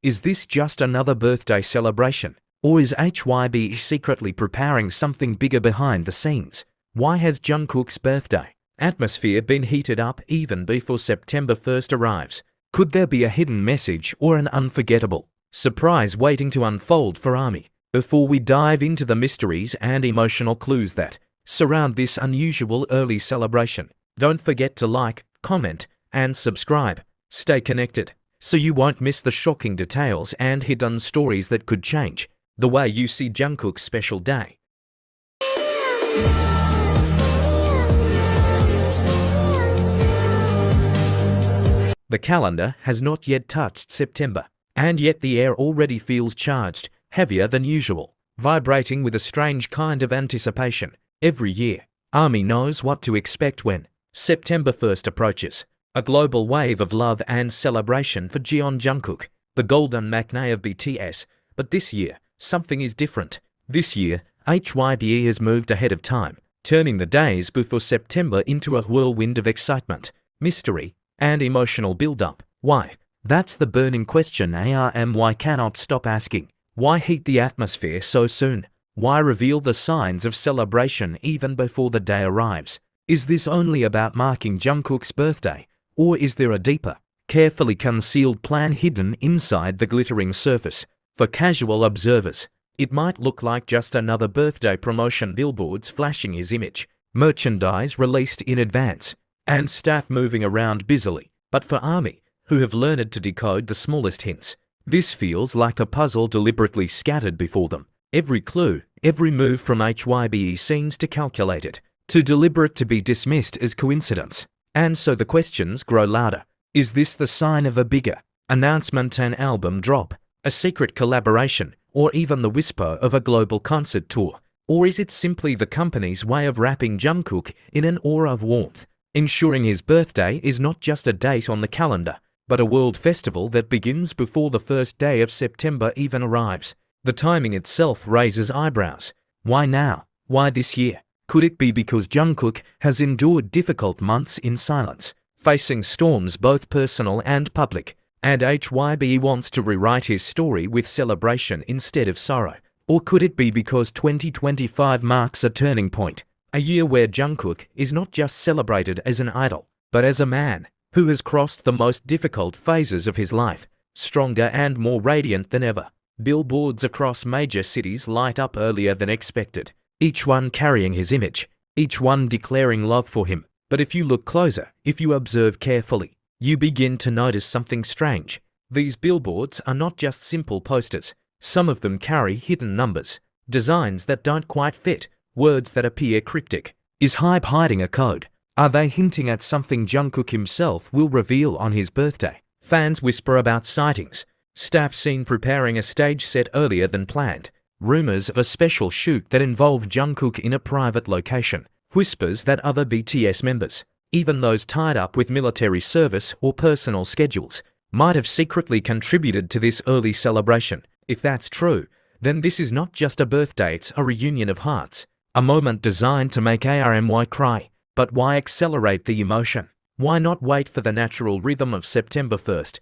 Is this just another birthday celebration? Or is Hybe secretly preparing something bigger behind the scenes? Why has Jungkook's birthday atmosphere been heated up even before September 1st arrives? Could there be a hidden message or an unforgettable surprise waiting to unfold for ARMY? Before we dive into the mysteries and emotional clues that surround this unusual early celebration, don't forget to like, comment, and subscribe. Stay connected so you won't miss the shocking details and hidden stories that could change the way you see Jungkook's special day. The calendar has not yet touched September, and yet the air already feels charged, heavier than usual, vibrating with a strange kind of anticipation. Every year, ARMY knows what to expect when September 1st approaches. A global wave of love and celebration for Jungkook, the golden maknae of BTS. But this year, something is different. This year, Hybe has moved ahead of time, turning the days before September into a whirlwind of excitement, mystery, and emotional build-up. Why? That's the burning question ARMY cannot stop asking. Why heat the atmosphere so soon? Why reveal the signs of celebration even before the day arrives? Is this only about marking Jungkook's birthday? Or is there a deeper, carefully concealed plan hidden inside the glittering surface? For casual observers, it might look like just another birthday promotion, billboards flashing his image, merchandise released in advance, and staff moving around busily. But for ARMY, who have learned to decode the smallest hints, this feels like a puzzle deliberately scattered before them. Every clue, every move from Hybe seems to calculate it, too deliberate to be dismissed as coincidence. And so the questions grow louder. Is this the sign of a bigger announcement, an album drop, a secret collaboration, or even the whisper of a global concert tour? Or is it simply the company's way of wrapping Jungkook in an aura of warmth, ensuring his birthday is not just a date on the calendar, but a world festival that begins before the first day of September even arrives? The timing itself raises eyebrows. Why now? Why this year? Could it be because Jungkook has endured difficult months in silence, facing storms both personal and public, and Hybe wants to rewrite his story with celebration instead of sorrow? Or could it be because 2025 marks a turning point, a year where Jungkook is not just celebrated as an idol, but as a man who has crossed the most difficult phases of his life, stronger and more radiant than ever? Billboards across major cities light up earlier than expected, each one carrying his image, each one declaring love for him. But if you look closer, if you observe carefully, you begin to notice something strange. These billboards are not just simple posters. Some of them carry hidden numbers, designs that don't quite fit, words that appear cryptic. Is Hybe hiding a code? Are they hinting at something Jungkook himself will reveal on his birthday? Fans whisper about sightings, staff seen preparing a stage set earlier than planned, rumors of a special shoot that involved Jungkook in a private location, whispers that other BTS members, even those tied up with military service or personal schedules, might have secretly contributed to this early celebration. If that's true, then this is not just a birthday, it's a reunion of hearts, a moment designed to make ARMY cry. But why accelerate the emotion? Why not wait for the natural rhythm of September 1st?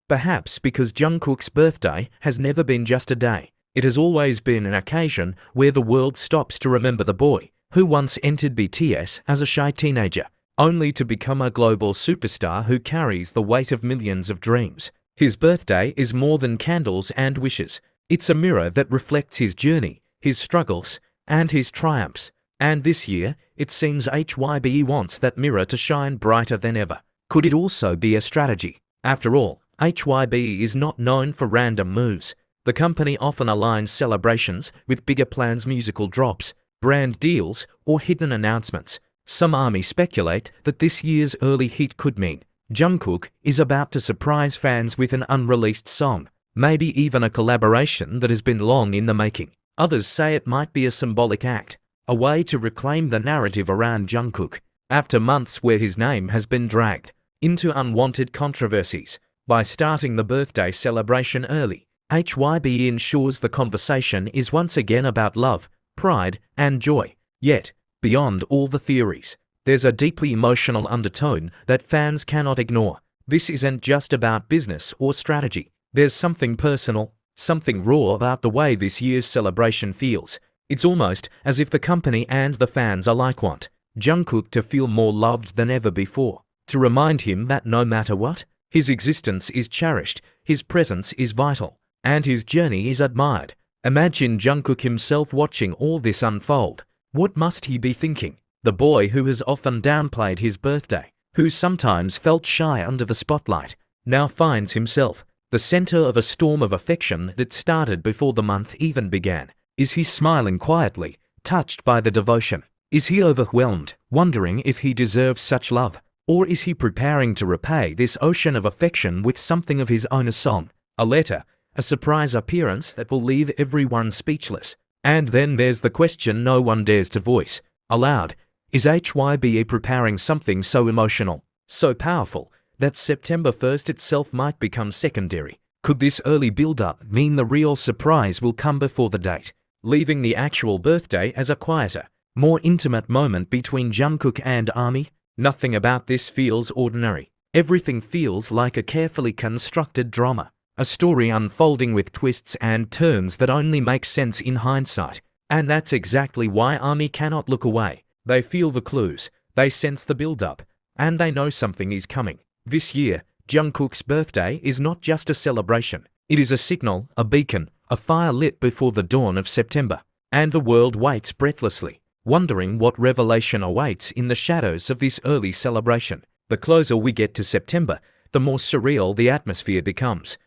Perhaps because Jungkook's birthday has never been just a day. It has always been an occasion where the world stops to remember the boy who once entered BTS as a shy teenager, only to become a global superstar who carries the weight of millions of dreams. His birthday is more than candles and wishes. It's a mirror that reflects his journey, his struggles, and his triumphs. And this year, it seems Hybe wants that mirror to shine brighter than ever. Could it also be a strategy? After all, Hybe is not known for random moves. The company often aligns celebrations with bigger plans, musical drops, brand deals, or hidden announcements. Some ARMY speculate that this year's early heat could mean Jungkook is about to surprise fans with an unreleased song, maybe even a collaboration that has been long in the making. Others say it might be a symbolic act, a way to reclaim the narrative around Jungkook, after months where his name has been dragged into unwanted controversies. By starting the birthday celebration early, Hybe ensures the conversation is once again about love, pride, and joy. Yet, beyond all the theories, there's a deeply emotional undertone that fans cannot ignore. This isn't just about business or strategy. There's something personal, something raw about the way this year's celebration feels. It's almost as if the company and the fans alike want Jungkook to feel more loved than ever before, to remind him that no matter what, his existence is cherished, his presence is vital, and his journey is admired. Imagine Jungkook himself watching all this unfold. What must he be thinking? The boy who has often downplayed his birthday, who sometimes felt shy under the spotlight, now finds himself the center of a storm of affection that started before the month even began. Is he smiling quietly, touched by the devotion? Is he overwhelmed, wondering if he deserves such love? Or is he preparing to repay this ocean of affection with something of his own, a song, a letter, a surprise appearance that will leave everyone speechless? And then there's the question no one dares to voice aloud. Is Hybe preparing something so emotional, so powerful, that September 1st itself might become secondary? Could this early build-up mean the real surprise will come before the date, leaving the actual birthday as a quieter, more intimate moment between Jungkook and ARMY? Nothing about this feels ordinary. Everything feels like a carefully constructed drama, a story unfolding with twists and turns that only make sense in hindsight. And that's exactly why ARMY cannot look away. They feel the clues, they sense the build-up, and they know something is coming. This year, Jungkook's birthday is not just a celebration. It is a signal, a beacon, a fire lit before the dawn of September. And the world waits breathlessly, wondering what revelation awaits in the shadows of this early celebration. The closer we get to September, the more surreal the atmosphere becomes.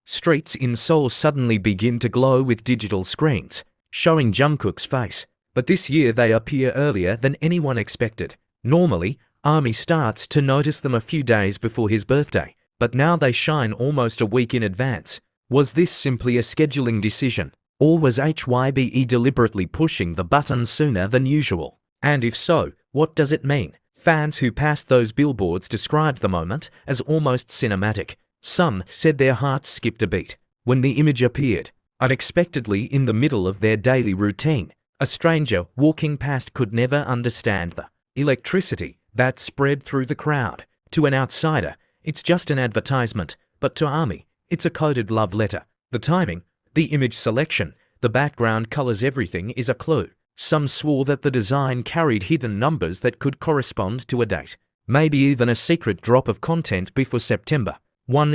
Streets in Seoul suddenly begin to glow with digital screens, showing Jungkook's face. But this year they appear earlier than anyone expected. Normally, ARMY starts to notice them a few days before his birthday, but now they shine almost a week in advance. Was this simply a scheduling decision? Or was Hybe deliberately pushing the button sooner than usual? And if so, what does it mean? Fans who passed those billboards described the moment as almost cinematic. Some said their hearts skipped a beat when the image appeared, unexpectedly in the middle of their daily routine. A stranger walking past could never understand the electricity that spread through the crowd. To an outsider, it's just an advertisement, but to ARMY, it's a coded love letter. The timing, the image selection, the background colors, everything is a clue. Some swore that the design carried hidden numbers that could correspond to a date, maybe even a secret drop of content before September.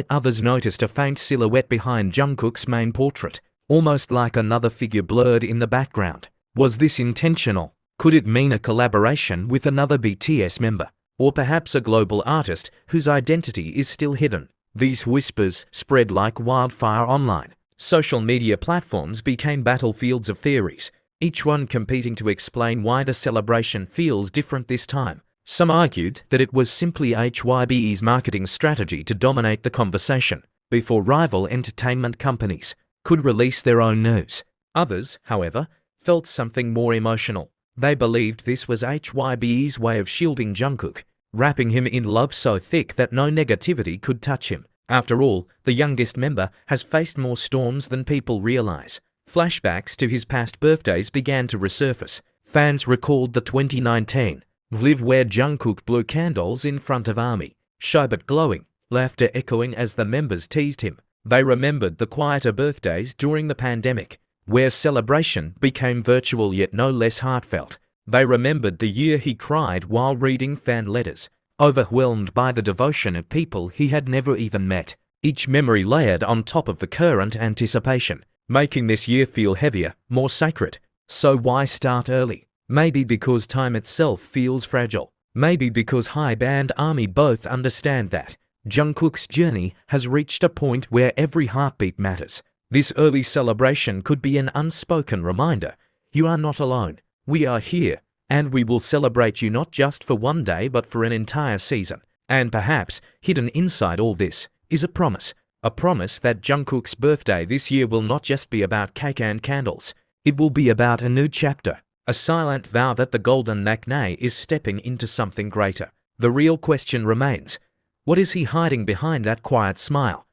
Others noticed a faint silhouette behind Jungkook's main portrait, almost like another figure blurred in the background. Was this intentional? Could it mean a collaboration with another BTS member, or perhaps a global artist whose identity is still hidden? These whispers spread like wildfire online. Social media platforms became battlefields of theories, each one competing to explain why the celebration feels different this time. Some argued that it was simply Hybe's marketing strategy to dominate the conversation before rival entertainment companies could release their own news. Others, however, felt something more emotional. They believed this was Hybe's way of shielding Jungkook, wrapping him in love so thick that no negativity could touch him. After all, the youngest member has faced more storms than people realize. Flashbacks to his past birthdays began to resurface. Fans recalled the 2019 Live where Jungkook blew candles in front of ARMY, Hybe glowing, laughter echoing as the members teased him. They remembered the quieter birthdays during the pandemic, where celebration became virtual yet no less heartfelt. They remembered the year he cried while reading fan letters, overwhelmed by the devotion of people he had never even met. Each memory layered on top of the current anticipation, making this year feel heavier, more sacred. So why start early? Maybe because time itself feels fragile. Maybe because Hybe and ARMY both understand that Jungkook's journey has reached a point where every heartbeat matters. This early celebration could be an unspoken reminder. You are not alone. We are here. And we will celebrate you not just for one day but for an entire season. And perhaps, hidden inside all this, is a promise that Jungkook's birthday this year will not just be about cake and candles. It will be about a new chapter, a silent vow that the golden maknae is stepping into something greater. The real question remains, what is he hiding behind that quiet smile?